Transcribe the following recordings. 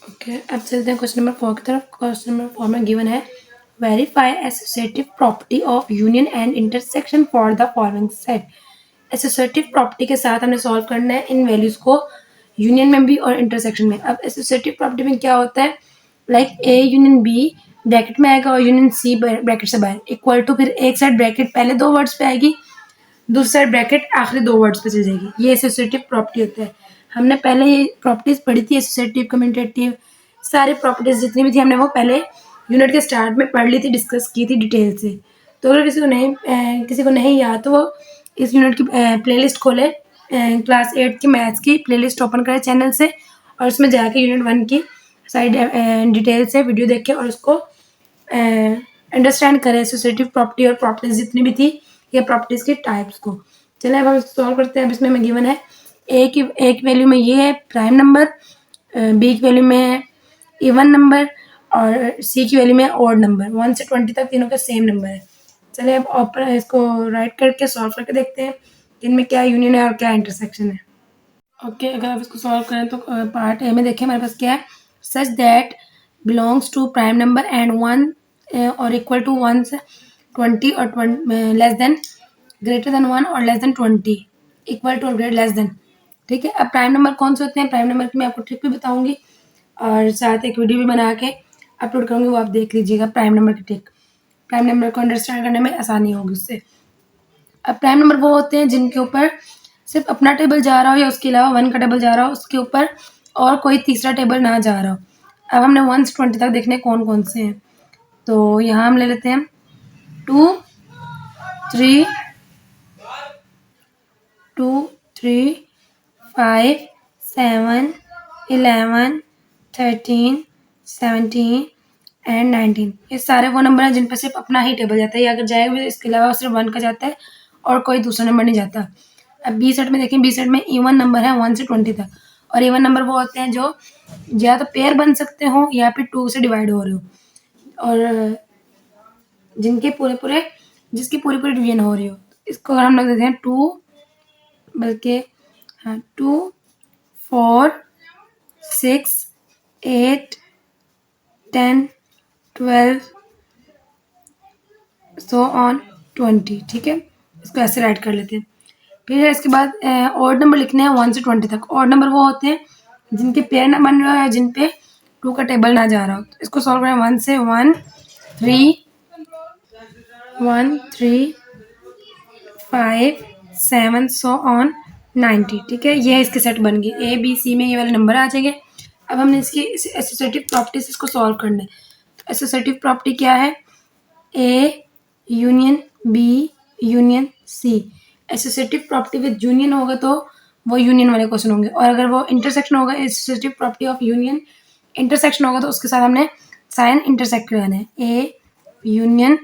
Okay, अब चलते हैं क्वेश्चन नंबर 4 की तरफ। क्वेश्चन नंबर 4 में गिवन है verify associative property of union and intersection for the following set. Associative property के साथ हमने सॉल्व करना है इन वैल्यूज को यूनियन में भी और इंटरसेक्शन में। अब एसोसिएटिव प्रॉपर्टी में क्या होता है, like a union b bracket में आएगा और यूनियन सी ब्रैकेट से बाहर इक्वल टू, फिर एक साइड ब्रैकेट पहले दो वर्ड्स पे आएगी, दूसरी साइड ब्रैकेट आखिरी दो वर्ड्स पे चल जाएगी। ये एसोसिएटिव प्रॉपर्टी होता है। हमने पहले ये प्रॉपर्टीज पढ़ी थी, एसोसिएटिव, कम्यूटेटिव, सारी प्रॉपर्टीज जितनी भी थी हमने वो पहले यूनिट के स्टार्ट में पढ़ ली थी, डिस्कस की थी डिटेल से। तो अगर किसी को नहीं याद तो वो इस यूनिट की प्लेलिस्ट खोले, क्लास 8 की मैथ्स की प्लेलिस्ट ओपन करे चैनल से, और उसमें जाके यूनिट 1 की साइड डिटेल से वीडियो देख के और उसको अंडरस्टैंड करें एसोसिएटिव प्रॉपर्टी और प्रॉपर्टीज जितनी भी थी, ये प्रॉपर्टीज के टाइप्स को। चलिए अब हम सॉल्व करते हैं। अब इसमें हमें गिवन है ए की एक वैल्यू में ये है प्राइम नंबर, बी की वैल्यू में है इवन नंबर, और सी की वैल्यू में ऑड नंबर। 1 से 20 तक तीनों के सेम नंबर है। चलिए अब ऑपर इसको राइट करके सॉल्व करके देखते हैं कि इनमें क्या यूनियन है और क्या इंटरसेक्शन है। ओके, अगर आप इसको सॉल्व करें तो पार्ट ए में देखिए हमारे पास क्या है, such that belongs to prime number and 1 और इक्वल टू 1 से 20 और लेस देन, ग्रेटर देन 1 और लेस देन 20, इक्वल टू और ग्रेटर लेस देन। ठीक है, अब प्राइम नंबर कौन से होते हैं, प्राइम नंबर की मैं आपको ट्रिक भी बताऊंगी और साथ एक वीडियो भी बना के अपलोड करूंगी, वो आप देख लीजिएगा प्राइम नंबर की ट्रिक। प्राइम नंबर को अंडरस्टैंड करने में आसानी होगी उससे। अब प्राइम नंबर वो होते हैं जिनके ऊपर सिर्फ अपना टेबल जा रहा हो या उसके अलावा 1 का टेबल जा रहा हो, उसके ऊपर और कोई तीसरा टेबल ना जा रहा हो। अब हमने 1 से 20 तक देखने कौन कौन से हैं। तो यहाँ हम ले लेते हैं 2 3 5 7 11 13 17 एंड 19। ये सारे वो नंबर हैं जिन पर सिर्फ अपना ही टेबल जाता है, या अगर जाएगा भी इसके अलावा सिर्फ 1 का जाता है और कोई दूसरा नंबर नहीं जाता। अब बी सेट में देखें, बी सेट में इवन नंबर है 1 से 20 तक, और इवन नंबर वो होते हैं जो या तो पेयर बन सकते हो या फिर 2 से डिवाइड हो रहे हो, और जिनके जिसकी पूरी पूरी डिवीजन हो रही हो। इसको अगर हम लोग देते हैं 2, बल्कि हाँ 2 4 6 8 10 12 सो ऑन 20। ठीक है, इसको ऐसे राइट कर लेते हैं। फिर इसके बाद ऑड नंबर लिखने हैं 1 से 20 तक। ऑड नंबर वो होते हैं जिनके पेयर ना बन रहा है, जिन पे 2 का टेबल ना जा रहा हो। तो इसको सॉल्व करें 1 से 1 3 1 3 5 7 सो ऑन 90। ठीक है, ये इसके सेट बन गए, ए बी सी में ये वाले नंबर आ जाएंगे। अब हमने इसकी एसोसिएटिव प्रॉपर्टीज इसको सॉल्व करना है। तो एसोसिएटिव प्रॉपर्टी क्या है, a union b union c. Associative property with union होगा तो वो यूनियन वाले क्वेश्चन होंगे, और अगर वो इंटरसेक्शन होगा, associative property of union intersection होगा तो उसके साथ हमने साइन इंटरसेक्ट करना है, a union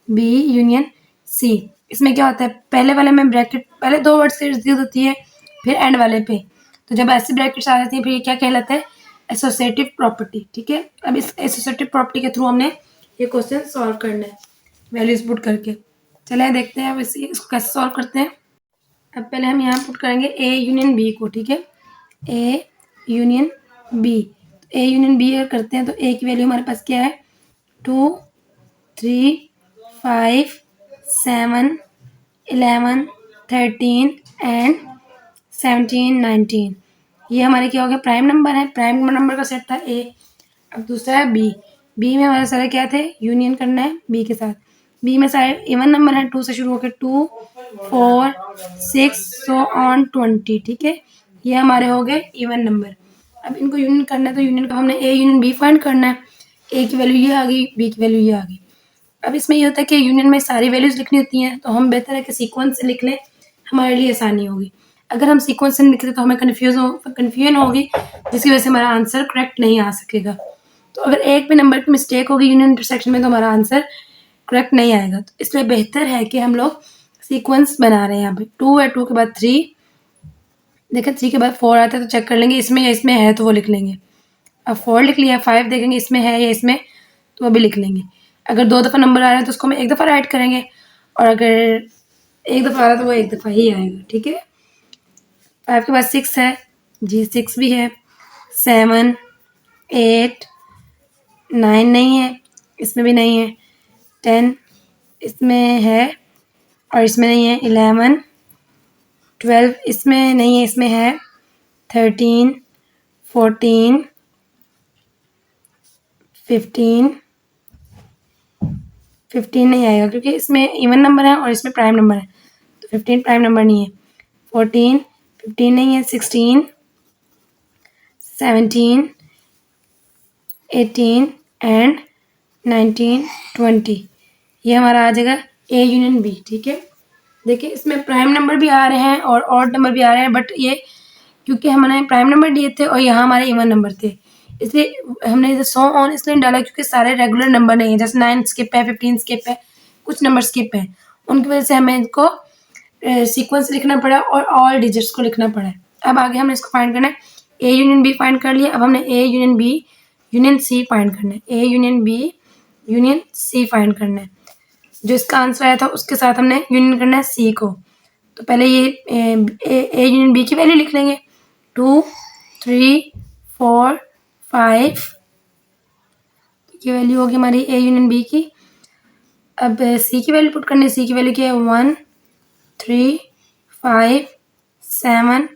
b union c. इसमें क्या होता है, पहले वाले में ब्रैकेट पहले दो वर्ड से यूज होती है, फिर एंड वाले पे, तो जब ऐसी ब्रैकेट्स आ जाती है फिर ये क्या कहलाता है, एसोसिएटिव प्रॉपर्टी। ठीक है, अब इस एसोसिएटिव प्रॉपर्टी के थ्रू हमने ये क्वेश्चन सॉल्व करना है वैल्यूज पुट करके। चलिए देखते हैं अब इसको कैसे सॉल्व करते हैं। अब पहले हम यहाँ पुट करेंगे ए यूनियन बी को। ठीक है, a union b, a union b अगर करते हैं तो ए की वैल्यू हमारे पास क्या है, 2 3 5 7 11 13 एंड 17 19। ये हमारे क्या हो गया, प्राइम नंबर है, प्राइम नंबर का सेट था ए। अब दूसरा है बी, बी में हमारे सारे क्या थे, यूनियन करना है बी के साथ। बी में सारे इवन नंबर है, 2 से शुरू होकर 2 4 6 सो ऑन 20। ठीक है, ये हमारे हो गए इवन नंबर। अब इनको यूनियन करना है तो यूनियन का हमने ए यूनियन बी फाइंड करना है। ए की वैल्यू ये आ गई, बी की वैल्यू ये आ गई। अब इसमें ये होता है कि यूनियन में सारी वैल्यूज लिखनी होती हैं, तो हम बेहतर है कि सीक्वेंस से लिख लें, हमारे लिए आसानी होगी। अगर हम सीक्वेंस से नहीं लिखते तो हमें कन्फ्यूजन होगी, जिसकी वजह से हमारा आंसर करेक्ट नहीं आ सकेगा। तो अगर एक भी नंबर की मिस्टेक होगी यूनियन इंटरसेक्शन में तो हमारा आंसर करेक्ट नहीं आएगा। तो इसलिए बेहतर है कि हम लोग सीक्वेंस बना रहे हैं। यहाँ पे 2 है, 2 के बाद 3, देखें 3 के बाद 4 आता है तो चेक कर लेंगे इसमें या इसमें है तो वो लिख लेंगे। अब 4 लिख लिया, 5 देखेंगे इसमें है या इसमें तो वो भी लिख लेंगे। अगर 2 दफ़ा नंबर आ रहा है तो उसको हम 1 दफ़ा राइट करेंगे, और अगर 1 दफ़ा आ रहा है तो वो 1 दफ़ा ही आएगा। ठीक है, 5 के बाद 6 है जी, 6 भी है, 7 8, 9 नहीं है, इसमें भी नहीं है, 10 इसमें है और इसमें नहीं है, 11, 12 इसमें नहीं है, इसमें है, 13, 14, 15 नहीं आएगा क्योंकि इसमें इवन नंबर है और इसमें प्राइम नंबर है, तो 15 प्राइम नंबर नहीं है, 15 नहीं है, 16, 17, 18 एंड 19, 20 ये हमारा आ जाएगा ए यूनियन बी। ठीक है, देखिए इसमें प्राइम नंबर भी आ रहे हैं और ऑड नंबर भी आ रहे हैं, बट ये क्योंकि हमने प्राइम नंबर दिए थे और यहाँ हमारे इवन नंबर थे, इसलिए हमने इधर 100 ऑन इसलिए डाला क्योंकि सारे रेगुलर नंबर नहीं है, जैसे 9 स्किप है, 15 स्किप है, कुछ नंबर स्किप है, उनकी वजह से हमें इनको सीक्वेंस लिखना पड़ा और ऑल डिजिट्स को लिखना पड़ा। अब आगे हमने इसको फाइंड करना है, ए यूनियन बी फाइंड कर लिया, अब हमने a union b union c find करना है, a union b union c find करना है, जो इसका आंसर आया था उसके साथ हमने यूनियन करना है सी को। तो पहले ये ए यूनियन बी की वैल्यू लिख लेंगे, 2, 3, 4, 5 की वैल्यू होगी हमारी ए यूनियन बी की। अब सी की वैल्यू पुट करनी है, सी की वैल्यू क्या है, 1, 3, 5, 7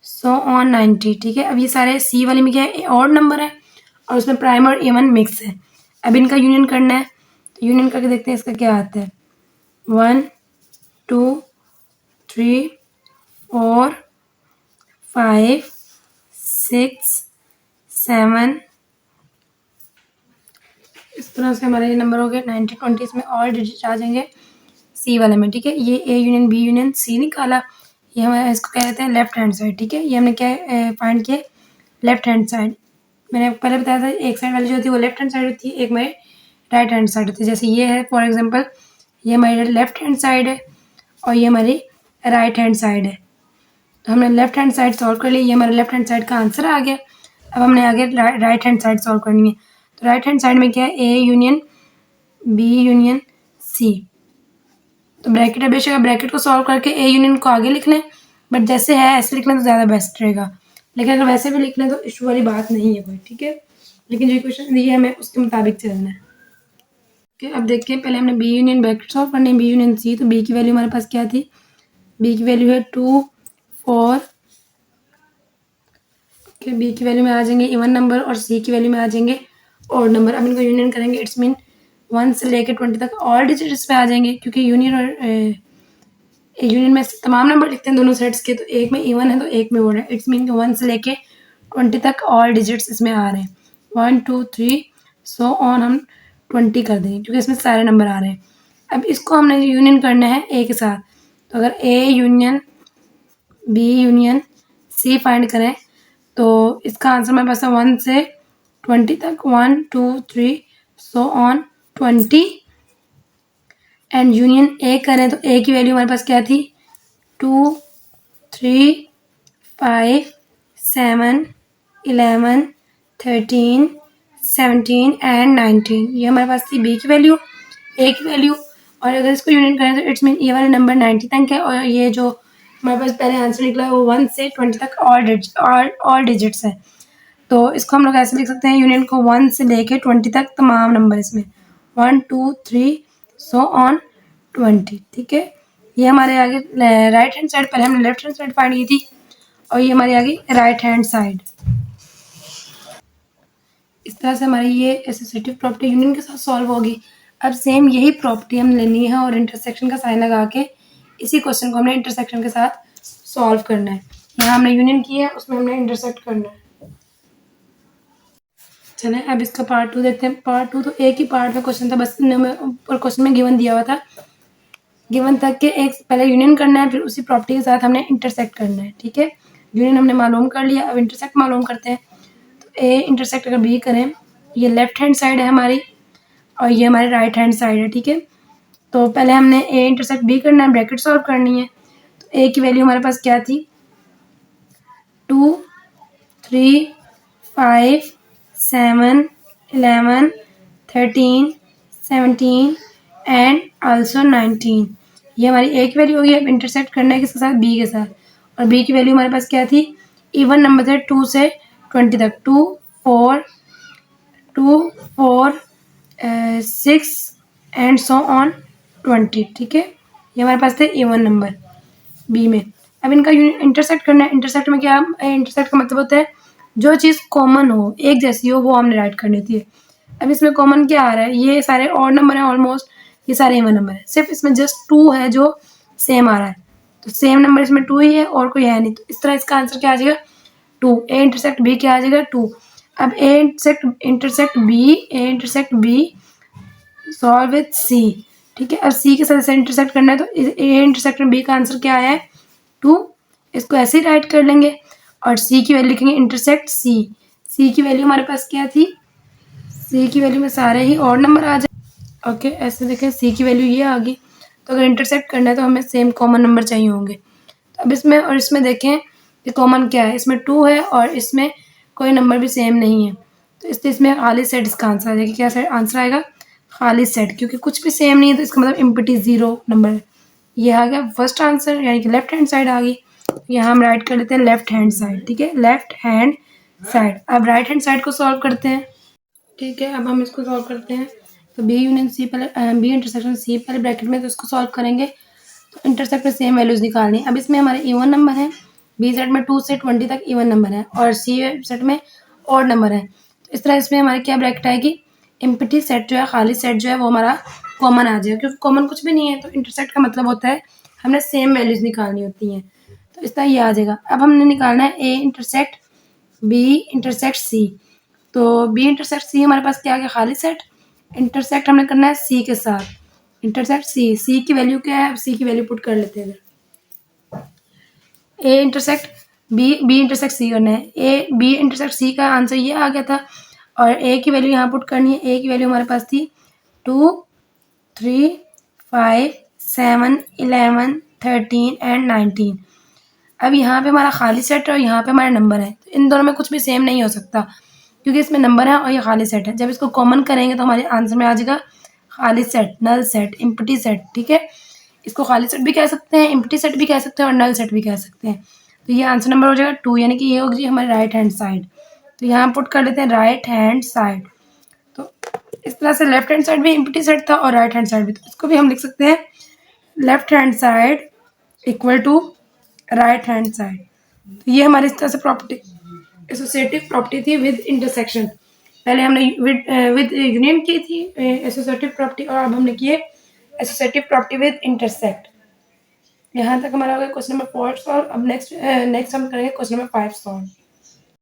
सो ऑन 90। ठीक है, अब ये सारे सी वाले में क्या है, ऑड नंबर है और उसमें प्राइम और इवन मिक्स है। अब इनका यूनियन करना है, तो यूनियन करके देखते हैं इसका क्या आता है, 1, 2, 3, 4, 5, 6, 7 इस तरह से हमारे ये नंबर हो गए 90, 20 इसमें और डिजिट आ जाएंगे सी वाले में। ठीक है, ये a union b union c निकाला, ये हमारे इसको कह देते हैं लेफ्ट हैंड साइड। ठीक है, ये हमने क्या फाइंड किया, लेफ्ट हैंड साइड। मैंने पहले बताया था एक साइड वाली जो होती है वो लेफ्ट हैंड साइड होती है, एक मेरे राइट हैंड साइड होती है। जैसे ये है फॉर एग्जांपल, ये हमारी लेफ्ट हैंड साइड है और ये हमारी राइट हैंड साइड है, तो हमने लेफ्ट हैंड साइड सॉल्व कर ली, ये हमारे लेफ्ट हैंड साइड का आंसर आ गया। अब हमने आगे राइट हैंड साइड सॉल्व करनी है, तो राइट हैंड साइड में क्या है, a union b union c, तो ब्रैकेट है, बेशक ब्रैकेट को सॉल्व करके ए यूनियन को आगे लिख लें, बट जैसे है ऐसे लिखना तो ज़्यादा बेस्ट रहेगा, लेकिन अगर वैसे भी लिख लें तो इशू वाली बात नहीं है कोई। ठीक है, लेकिन जो क्वेश्चन दिए हमें उसके मुताबिक चलना है। ओके, अब देखिए पहले हमने बी यूनियन ब्रैकेट सॉल्व करनी है, बी यूनियन सी, तो बी की वैल्यू हमारे पास क्या थी, बी की वैल्यू है 2, 4। ओके, बी की वैल्यू में आ जाएंगे इवन नंबर और सी की वैल्यू में आ जाएंगे ऑड नंबर। अब इनको यूनियन करेंगे, इट्स मीन 1 से लेकर 20 तक ऑल डिजिट इसमें आ जाएंगे, क्योंकि यूनियन और यूनियन में तमाम नंबर लिखते हैं दोनों सेट्स के, तो एक में इवन है तो एक में ओड है, इट्स मीन 1 से लेके 20 तक ऑल डिजिट्स इसमें आ रहे हैं, 1, 2, 3 सो ऑन हम 20 कर देंगे क्योंकि इसमें सारे नंबर आ रहे हैं। अब इसको हमने यूनियन करना है ए के साथ, तो अगर a union b union c find करें तो इसका आंसर हमारे पास है 1 से 20 तक, 1, 2, 3 so on 20 and union A करें तो ए की वैल्यू हमारे पास क्या थी, 2, 3, 5, 7, 11, 13, 17 एंड 19 ये हमारे पास थी बी की वैल्यू, ए की वैल्यू। और अगर इसको यूनियन करें तो इट्स मीन ये वाला नंबर 90 तक है और ये जो हमारे पास पहले आंसर निकला है वो 1 से 20 तक ऑल डिजिट्स है। तो इसको हम लोग ऐसे लिख सकते हैं, यूनियन को 1 से लेके 20 तक तमाम नंबर इसमें 1, 2, 3 सो ऑन 20। ठीक है, ये हमारे आगे राइट हैंड साइड, पहले हमने लेफ्ट हैंड साइड फाइंड की थी और ये हमारी आगे राइट हैंड साइड। इस तरह से हमारी ये एसोसिएटिव प्रॉपर्टी यूनियन के साथ सॉल्व होगी। अब सेम यही प्रॉपर्टी हम लेनी है और इंटरसेक्शन का साइन लगा के इसी क्वेश्चन को हमने इंटरसेक्शन के साथ सॉल्व करना है। यहाँ हमने यूनियन किया है, उसमें हमने इंटरसेक्ट करना है। चलें अब इसका पार्ट 2 देखते हैं। पार्ट 2 तो एक ही पार्ट में क्वेश्चन था, बस ऊपर क्वेश्चन में गिवन दिया हुआ था, गिवन तक के एक पहले यूनियन करना है, फिर उसी प्रॉपर्टी के साथ हमने इंटरसेक्ट करना है। ठीक है, यूनियन हमने मालूम कर लिया, अब इंटरसेक्ट मालूम करते हैं। तो ए इंटरसेक्ट अगर बी करें, ये लेफ्ट हैंड साइड है हमारी और ये हमारी राइट हैंड साइड है। ठीक है, तो पहले हमने ए इंटरसेक्ट बी करना है, ब्रैकेट सॉल्व करनी है। तो ए की वैल्यू हमारे पास क्या थी, 2, 3, 5, 7, 11, 13, 17 एंड आल्सो 19 ये हमारी ए की वैल्यू होगी। अब इंटरसेक्ट करना है किसके साथ, बी के साथ, और बी की वैल्यू हमारे पास क्या थी, इवन नंबर थे 2 से 20 तक, 2, 4, 2 4 6 एंड सो ऑन 20, ठीक है। ये हमारे पास थे इवन नंबर बी में। अब इनका इंटरसेक्ट करना है। इंटरसेक्ट में क्या, इंटरसेक्ट का मतलब होता है जो चीज़ कॉमन हो, एक जैसी हो, वो हमने राइट करनी होती है। अब इसमें कॉमन क्या आ रहा है, ये सारे ऑड नंबर हैं ऑलमोस्ट, ये सारे इवन नंबर है, सिर्फ इसमें जस्ट 2 है जो सेम आ रहा है, तो सेम नंबर इसमें 2 ही है और कोई है नहीं, तो इस तरह इसका आंसर क्या आ जाएगा 2। ए इंटरसेक्ट बी क्या आ जाएगा 2। अब a intersect b solve with c, ठीक है। अब सी के साथ इंटरसेक्ट करना है, तो ए इंटरसेक्ट में बी का आंसर क्या आया है 2। इसको ऐसे ही राइट कर लेंगे और सी की वैल्यू लिखेंगे इंटरसेक्ट सी। सी की वैल्यू हमारे पास क्या थी, सी की वैल्यू में सारे ही और नंबर आ जाए। ओके, ऐसे देखें सी की वैल्यू ये आ गई, तो अगर इंटरसेक्ट करना है तो हमें सेम कॉमन नंबर चाहिए होंगे। तो अब इसमें और इसमें देखें कि कॉमन क्या है, इसमें 2 है और इसमें कोई नंबर भी सेम नहीं है, तो इसलिए इसमें खाली सेट इसका आंसर आ जाएगा। क्या सेट आंसर आएगा, खाली सेट, क्योंकि कुछ भी सेम नहीं है तो इसका मतलब एम्प्टी 0 नंबर है। ये आ गया फर्स्ट आंसर, यानी कि लेफ्ट हैंड साइड आ गई। यहाँ हम राइट कर लेते हैं लेफ्ट हैंड साइड, ठीक है, लेफ्ट हैंड साइड। अब राइट हैंड साइड को सॉल्व करते हैं, ठीक है। अब हम इसको सॉल्व करते हैं, तो बी यूनियन सी पहले, बी इंटरसेक्शन सी पहले ब्रैकेट में, तो इसको सॉल्व करेंगे तो इंटरसेक्ट में सेम वैल्यूज निकालनी है। अब इसमें हमारे इवन नंबर है, बी सेट में 2 से 20 तक इवन नंबर है और सी सेट में ऑड नंबर है, तो इस तरह इसमें हमारी क्या ब्रैकेट आएगी, एम्प्टी सेट जो है, खाली सेट जो है वो हमारा कॉमन आ जाएगा, क्योंकि कॉमन कुछ भी नहीं है, तो इंटरसेक्ट का मतलब होता है हमने सेम वैल्यूज निकालनी होती हैं, तो इस तरह ये आ जाएगा। अब हमने निकालना है a intersect b intersect c, तो बी इंटरसेक्ट सी हमारे पास क्या आ गया, खाली सेट। इंटरसेक्ट हमने करना है सी के साथ, इंटरसेक्ट सी, सी की वैल्यू क्या है, अब सी की वैल्यू पुट कर लेते हैं। A intersect B, B intersect C करना है, ए बी इंटरसेक्ट सी का आंसर ये आ गया था, और ए की वैल्यू यहाँ पुट करनी है। ए की वैल्यू हमारे पास थी 2 3 5 7 11 13 एंड 19। अब यहाँ पे हमारा खाली सेट है और यहाँ पे हमारे नंबर है, तो इन दोनों में कुछ भी सेम नहीं हो सकता, क्योंकि इसमें नंबर है और ये खाली सेट है। जब इसको कॉमन करेंगे तो हमारे आंसर में आ जाएगा खाली set, null set, empty set, ठीक है। इसको खाली सेट भी कह सकते हैं, एम्प्टी सेट भी कह सकते हैं और नल सेट भी कह सकते हैं। तो ये आंसर नंबर हो जाएगा 2, यानी कि ये होगी हमारी राइट हैंड साइड। तो यहाँ पुट कर लेते हैं राइट हैंड साइड। तो इस तरह से लेफ्ट हैंड साइड भी एम्प्टी सेट था और राइट हैंड साइड भी, तो इसको भी हम लिख सकते हैं left hand side equal to right hand side. तो ये हमारी इस तरह से प्रॉपर्टी, एसोसिएटिव प्रॉपर्टी थी विद इंटरसेक्शन। पहले हमने विद यूनियन की थी एसोसिएटिव प्रॉपर्टी, और अब हमने की है एसोसिएटिव प्रॉपर्टी विद इंटरसेक्ट। यहाँ तक हमारा हो गया क्वेश्चन नंबर 4 सॉल्व। अब नेक्स्ट हम करेंगे क्वेश्चन नंबर 5 सॉल्व।